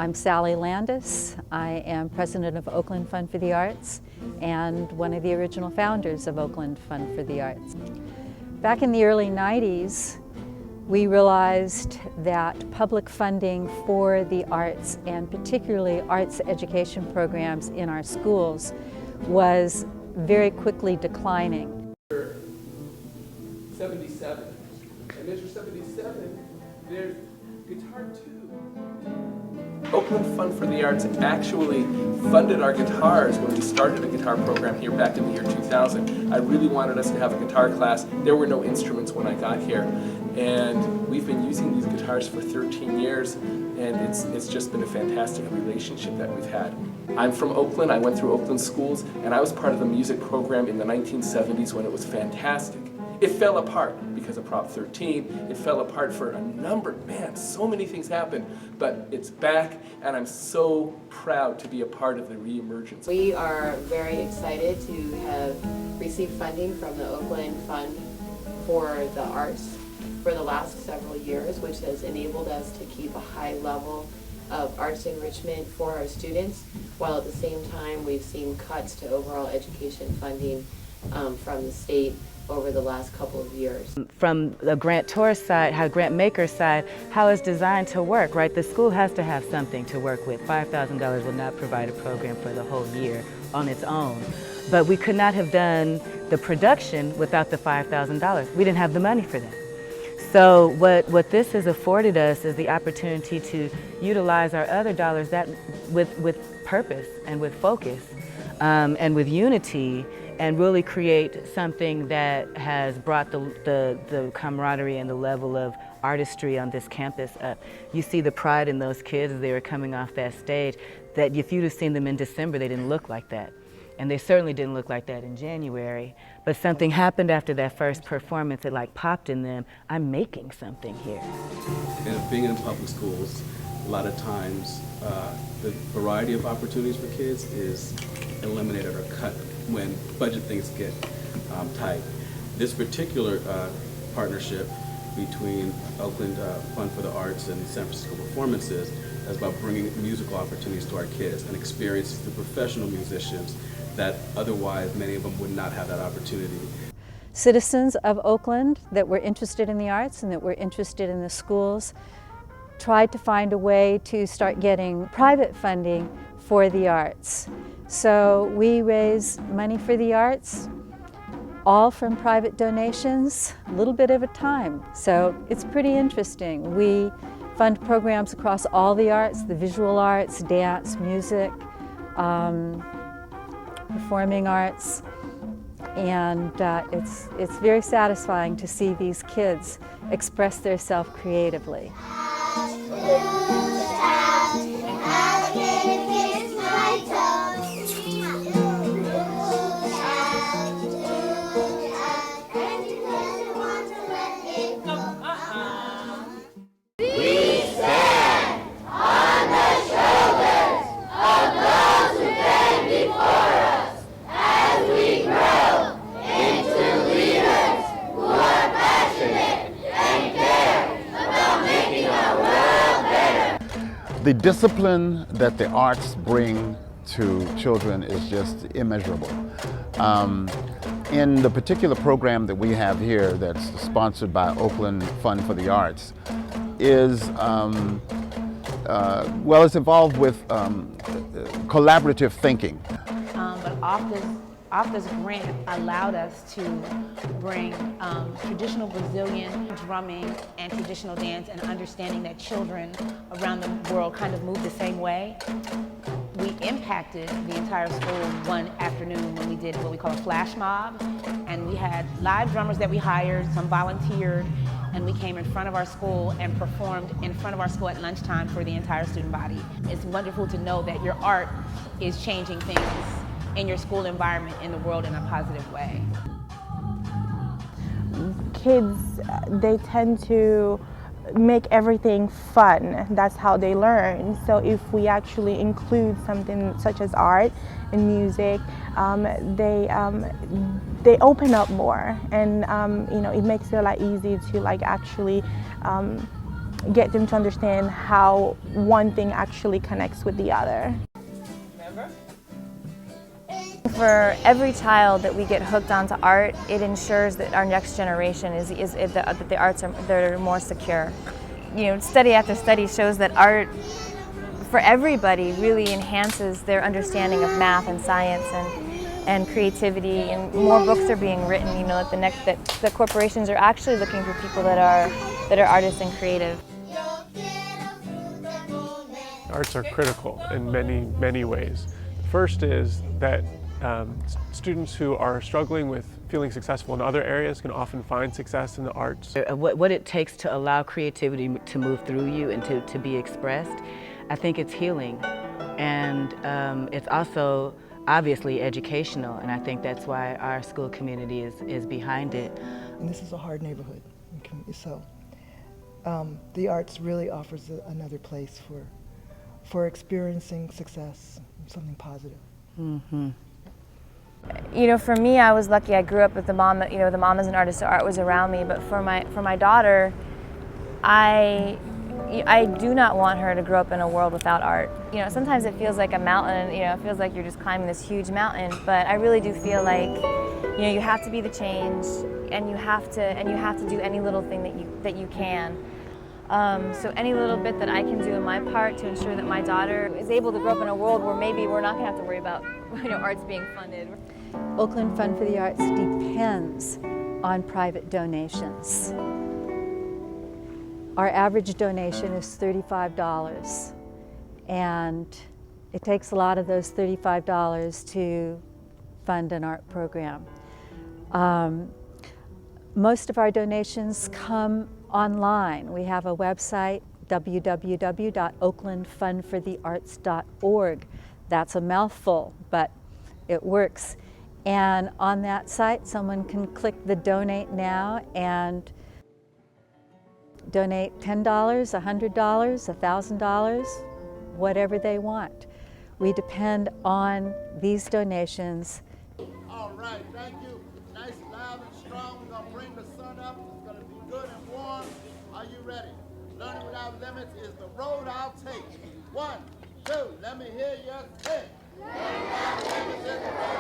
I'm Sally Landis. I am president of Oakland Fund for the Arts and one of the original founders of Oakland Fund for the Arts. Back in the early 90s, we realized that public funding for the arts, and particularly arts education programs in our schools, was very quickly declining. 77, and Mr. 77, there's guitar 2. Oakland Fund for the Arts actually funded our guitars when we started a guitar program here back in the year 2000. I really wanted us to have a guitar class. There were no instruments when I got here, and we've been using these guitars for 13 years, and it's just been a fantastic relationship that we've had. I'm from Oakland. I went through Oakland schools, and I was part of the music program in the 1970s when it was fantastic. It fell apart because of Prop 13. It fell apart for a number, man, so many things happened, but it's back, and I'm so proud to be a part of the reemergence. We are very excited to have received funding from the Oakland Fund for the Arts for the last several years, which has enabled us to keep a high level of arts enrichment for our students, while at the same time we've seen cuts to overall education funding from the state over the last couple of years. From the grantor side, grant maker side, how it's designed to work, right? The school has to have something to work with. $5,000 will not provide a program for the whole year on its own. But we could not have done the production without the $5,000. We didn't have the money for that. So what this has afforded us is the opportunity to utilize our other dollars that with purpose and with focus and with unity, and really create something that has brought the camaraderie and the level of artistry on this campus up. You see the pride in those kids as they were coming off that stage, that if you'd have seen them in December, they didn't look like that. And they certainly didn't look like that in January. But something happened after that first performance that like popped in them. I'm making something here. And being in public schools, a lot of times the variety of opportunities for kids is eliminated or cut when budget things get tight. This particular partnership between Oakland Fund for the Arts and San Francisco Performances is about bringing musical opportunities to our kids and experiences to professional musicians that otherwise many of them would not have that opportunity. Citizens of Oakland that were interested in the arts and that were interested in the schools tried to find a way to start getting private funding for the arts. So we raise money for the arts, all from private donations, a little bit at a time. So it's pretty interesting. We fund programs across all the arts, the visual arts, dance, music, performing arts, and it's very satisfying to see these kids express themselves creatively. The discipline that the arts bring to children is just immeasurable. In the particular program that we have here that's sponsored by Oakland Fund for the Arts is, well, it's involved with collaborative thinking. But OFFTA's grant allowed us to bring traditional Brazilian drumming and traditional dance, and understanding that children around the world kind of move the same way. We impacted the entire school one afternoon when we did what we call a flash mob, and we had live drummers that we hired, some volunteered, and we came in front of our school and performed in front of our school at lunchtime for the entire student body. It's wonderful to know that your art is changing things in your school environment, in the world, in a positive way. Kids, they tend to make everything fun. That's how they learn. So if we actually include something such as art and music, they open up more, and you know, it makes it a lot easier to actually get them to understand how one thing actually connects with the other. For every child that we get hooked onto art, it ensures that our next generation that the arts they're more secure. You know, study after study shows that art for everybody really enhances their understanding of math and science and creativity, and more books are being written. You know, that the corporations are actually looking for people that are artists and creative. Arts are critical in many ways. The first is that students who are struggling with feeling successful in other areas can often find success in the arts. What it takes to allow creativity to move through you and to be expressed, I think it's healing. And it's also obviously educational, and I think that's why our school community is behind it. And this is a hard neighborhood, so the arts really offers another place for experiencing success, something positive. Mm-hmm. You know, for me, I was lucky. I grew up with the mom. You know, the mom is an artist, so art was around me. But for my daughter, I do not want her to grow up in a world without art. You know, sometimes it feels like a mountain. You know, it feels like you're just climbing this huge mountain. But I really do feel like, you know, you have to be the change, and you have to do any little thing that you can. So any little bit that I can do in my part to ensure that my daughter is able to grow up in a world where maybe we're not going to have to worry about, you know, arts being funded. Oakland Fund for the Arts depends on private donations. Our average donation is $35, and it takes a lot of those $35 to fund an art program. Most of our donations come online. We have a website, www.oaklandfundforthearts.org. That's a mouthful, but it works. And on that site, someone can click the Donate Now and donate $10, $100, $1,000, whatever they want. We depend on these donations. All right, thank you. Nice, loud, and strong. We're going to bring the sun up. It's going to be good and warm. Are you ready? Learning Without Limits is the road I'll take. 1, 2, let me hear you say. Learning Without Limits is the road